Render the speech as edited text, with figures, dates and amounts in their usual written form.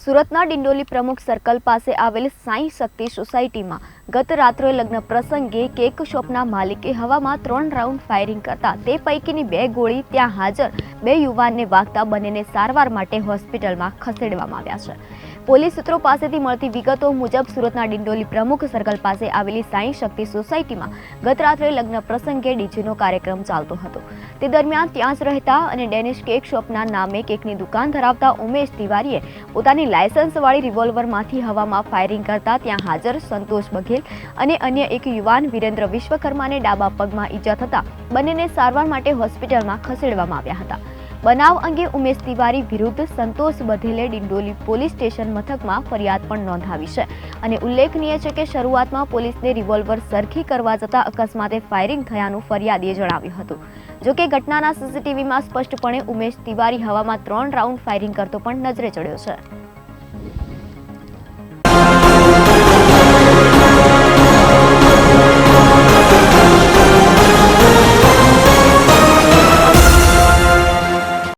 સુરતના ડિંડોલી પ્રમુખ સર્કલ પાસે આવેલ સાંઈ શક્તિ સોસાયટીમાં ગત રાત્રે લગ્ન પ્રસંગે કેક શોપના માલિકે હવામાં 3 રાઉન્ડ ફાયરિંગ કરતા તે પૈકીની 2 ગોળી ત્યાં હાજર 2 યુવાનને વાગતા બંનેને સારવાર માટે હોસ્પિટલમાં ખસેડવામાં આવ્યા છે। પોલીસ સૂત્રો પાસેથી મળતી વિગતો મુજબ સુરતના ડિંડોલી પ્રમુખ સર્કલ પાસે આવેલી સાંઈ શક્તિ સોસાયટીમાં ગત રાત્રે લગ્ન પ્રસંગે ડીજેનો કાર્યક્રમ ચાલતો હતો। તે દરમિયાન ત્યાં જ રહેતા અને ડેનિશ કેક શોપના નામે કેકની દુકાન ધરાવતા ઉમેશ તિવારીએ પોતાની લાયસન્સવાળી રિવોલ્વરમાંથી હવામાં ફાયરિંગ કરતા ત્યાં હાજર સંતોષ બઘેલ અને અન્ય એક યુવાન વિરેન્દ્ર વિશ્વકર્માને ડાબા પગમાં ઈજા થતા બંનેને સારવાર માટે હોસ્પિટલમાં ખસેડવામાં આવ્યા હતા। બનાવ અંગે ઉમેશ તિવારી વિરુદ્ધ સંતોષ બઘેલે ડિંડોલી પોલીસ સ્ટેશન મથકમાં ફરિયાદ પણ નોંધાવી છે અને ઉલ્લેખનીય છે કે શરૂઆતમાં પોલીસને રિવોલ્વર સરખી કરવા જતા અકસ્માતે ફાયરિંગ થયાનું ફરિયાદીએ જણાવ્યું હતું। જો કે ઘટનાના સીસીટીવીમાં સ્પષ્ટપણે ઉમેશ તિવારી હવામાં 3 રાઉન્ડ ફાયરિંગ કરતો પણ નજરે ચડ્યો છે।